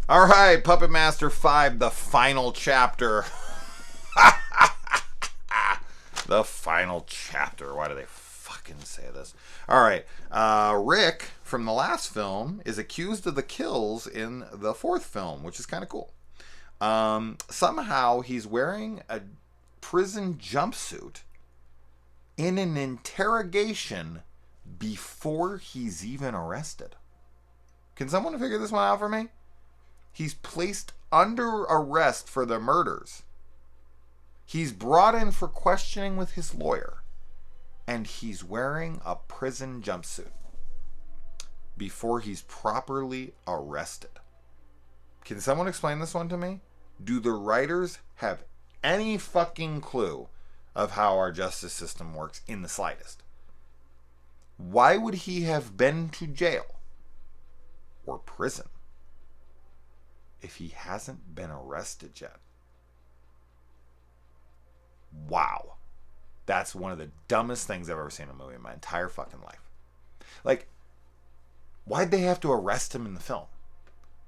All right, Puppet Master 5, the final chapter. The final chapter. Why do they fucking say this? All right. Rick from the last film is accused of the kills in the fourth film, which is kind of cool. Somehow he's wearing a prison jumpsuit in an interrogation before he's even arrested. Can someone figure this one out for me? He's placed under arrest for the murders. He's brought in for questioning with his lawyer. And he's wearing a prison jumpsuit before he's properly arrested. Can someone explain this one to me? Do the writers have any fucking clue of how our justice system works in the slightest? Why would he have been to jail or prison if he hasn't been arrested yet? Wow. That's one of the dumbest things I've ever seen in a movie in my entire fucking life. Like, why'd they have to arrest him in the film?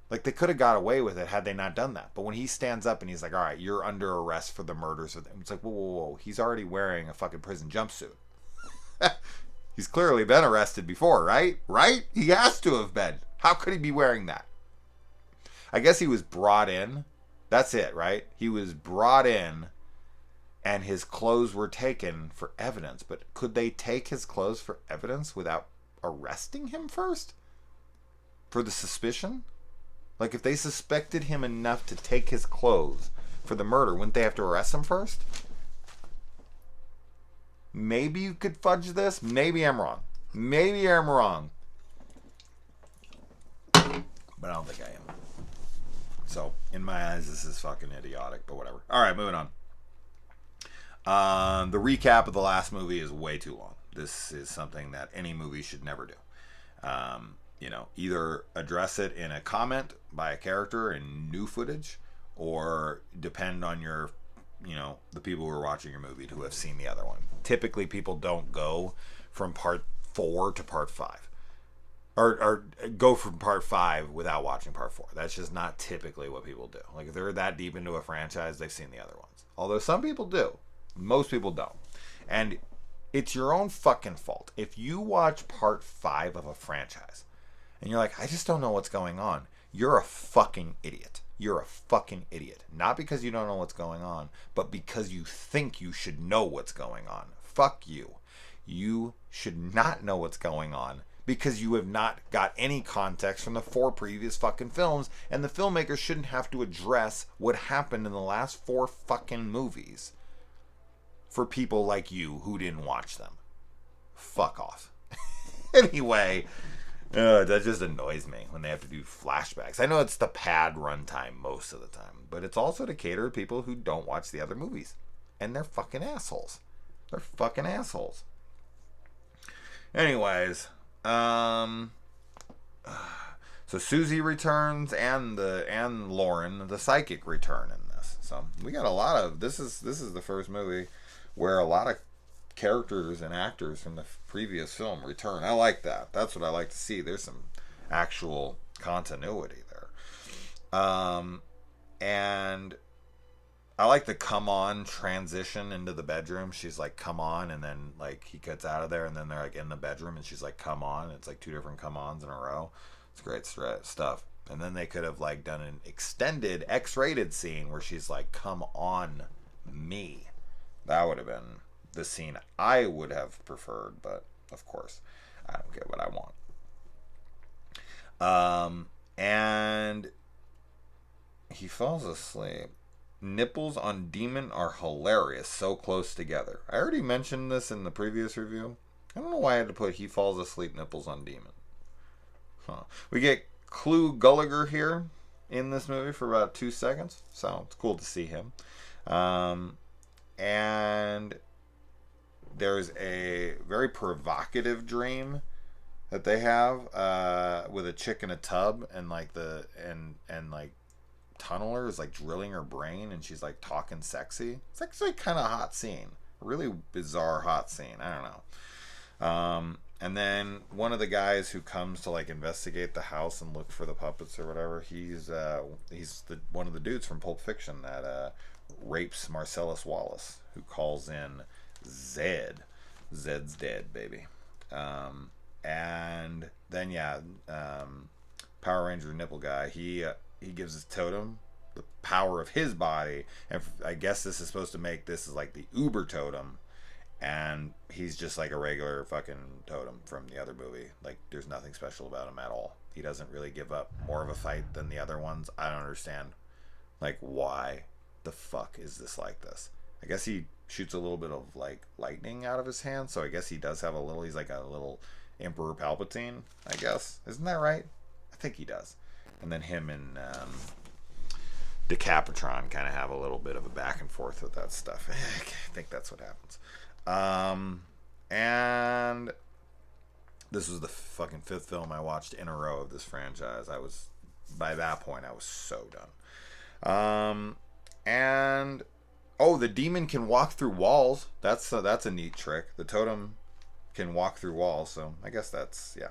Like, they could have got away with it had they not done that. But when he stands up and he's like, all right, you're under arrest for the murders of them. It's like, whoa, whoa, whoa. He's already wearing a fucking prison jumpsuit. He's clearly been arrested before, right? Right? He has to have been. How could he be wearing that? I guess he was brought in. That's it, right? He was brought in and his clothes were taken for evidence. But could they take his clothes for evidence without arresting him first? For the suspicion? Like, if they suspected him enough to take his clothes for the murder, wouldn't they have to arrest him first? Maybe you could fudge this. Maybe I'm wrong. Maybe I'm wrong. But I don't think I am. So, in my eyes, this is fucking idiotic, but whatever. Alright, moving on. The recap of the last movie is way too long. This is something that any movie should never do. Either address it in a comment by a character in new footage, or depend on your, the people who are watching your movie who have seen the other one. Typically, people don't go from part 4 to part 5. Or go from part 5 without watching part 4. That's just not typically what people do. Like, if they're that deep into a franchise, they've seen the other ones. Although some people do. Most people don't. And it's your own fucking fault. If you watch part 5 of a franchise, and you're like, I just don't know what's going on, you're a fucking idiot. You're a fucking idiot. Not because you don't know what's going on, but because you think you should know what's going on. Fuck you. You should not know what's going on because you have not got any context from the 4 previous fucking films, and the filmmakers shouldn't have to address what happened in the last 4 fucking movies for people like you who didn't watch them. Fuck off. Anyway, that just annoys me when they have to do flashbacks. I know it's the pad runtime most of the time, but it's also to cater to people who don't watch the other movies. And they're fucking assholes. They're fucking assholes. Anyways, so Susie returns and Lauren, the psychic, return in this. So we got a lot of this is the first movie where a lot of characters and actors from the previous film return. I like that. That's what I like to see. There's some actual continuity there. And I like the come on transition into the bedroom. She's like, come on, and then like he gets out of there, and then they're like in the bedroom, and she's like, come on. It's like 2 different come ons in a row. It's great stuff. And then they could have like done an extended X-rated scene where she's like, come on me. That would have been the scene I would have preferred, but of course I don't get what I want. And he falls asleep. Nipples on Demon are hilarious, so close together. I already mentioned this in the previous review. I don't know why I had to put he falls asleep nipples on Demon. We get Clu Gulager here in this movie for about 2 seconds, so it's cool to see him. And there's a very provocative dream that they have with a chick in a tub, and like like Tunneler is like drilling her brain, and she's like talking sexy. It's actually kind of hot scene, really bizarre hot scene. I don't know. And then one of the guys who comes to like investigate the house and look for the puppets or whatever, he's one of the dudes from Pulp Fiction that rapes Marcellus Wallace, who calls in Zed. Zed's dead, baby. And then Power Ranger nipple guy, he gives his totem the power of his body, and I guess this is supposed to make this is like the Uber totem, and he's just like a regular fucking totem from the other movie. Like, there's nothing special about him at all. He doesn't really give up more of a fight than the other ones. I don't understand. Like, why the fuck is this like this? I guess he shoots a little bit of like lightning out of his hand, so I guess he does have a little. He's like a little Emperor Palpatine, I guess. Isn't that right? I think he does. And then him and Decapitron kind of have a little bit of a back and forth with that stuff. I think that's what happens. And this was the fucking 5th film I watched in a row of this franchise. By that point, I was so done. And the demon can walk through walls. That's a neat trick. The totem can walk through walls, so I guess that's, yeah.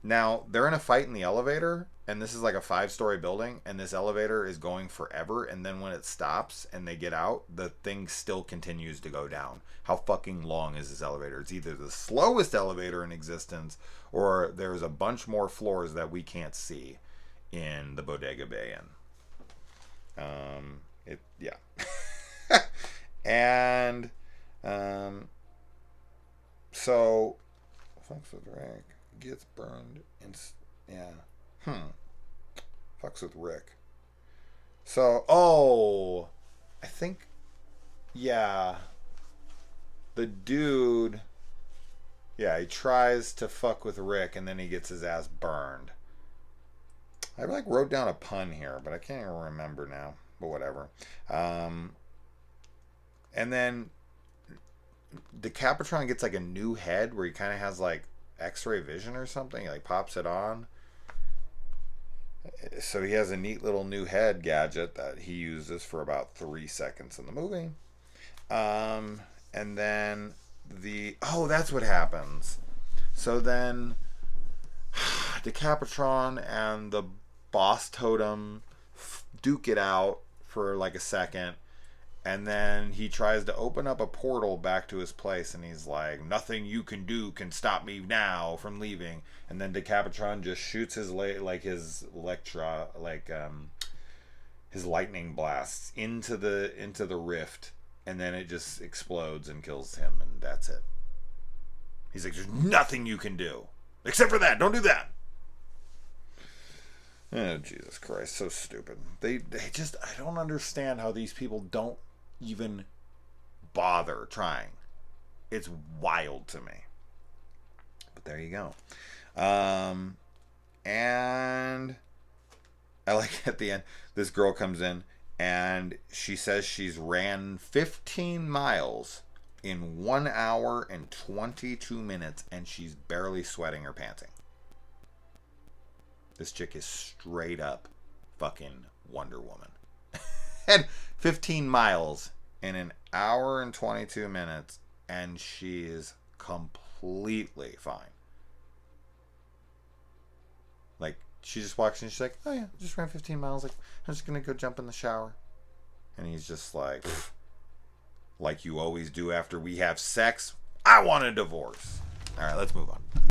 Now they're in a fight in the elevator, and this is like a 5-story building, and this elevator is going forever, and then when it stops and they get out, the thing still continues to go down. How fucking long is this elevator? It's either the slowest elevator in existence, or there's a bunch more floors that we can't see in the Bodega Bay Inn. And so fucks with Rick, gets burned, and fucks with Rick. So I think the dude, he tries to fuck with Rick, and then he gets his ass burned. I like wrote down a pun here, but I can't even remember now. But whatever. And then Decapitron gets like a new head where he kind of has like X-ray vision or something. He like pops it on. So he has a neat little new head gadget that he uses for about 3 seconds in the movie. And then that's what happens. So then Decapitron and the boss totem duke it out for like a second, and then he tries to open up a portal back to his place, and he's like, nothing you can do can stop me now from leaving. And then Decapitron just shoots his his lightning blasts into the rift, and then it just explodes and kills him, and that's it. He's like, there's nothing you can do except for that. Don't do that. Oh, Jesus Christ, so stupid. They just, I don't understand how these people don't even bother trying. It's wild to me. But there you go. And I like at the end, this girl comes in and she says she's ran 15 miles in 1 hour and 22 minutes, and she's barely sweating or panting. This chick is straight up fucking Wonder Woman. And 15 miles in 1 hour and 22 minutes, and she's completely fine. Like, she just walks in, she's like, oh yeah, just ran 15 miles. Like, I'm just gonna go jump in the shower. And he's just like you always do after we have sex, I want a divorce. All right, let's move on.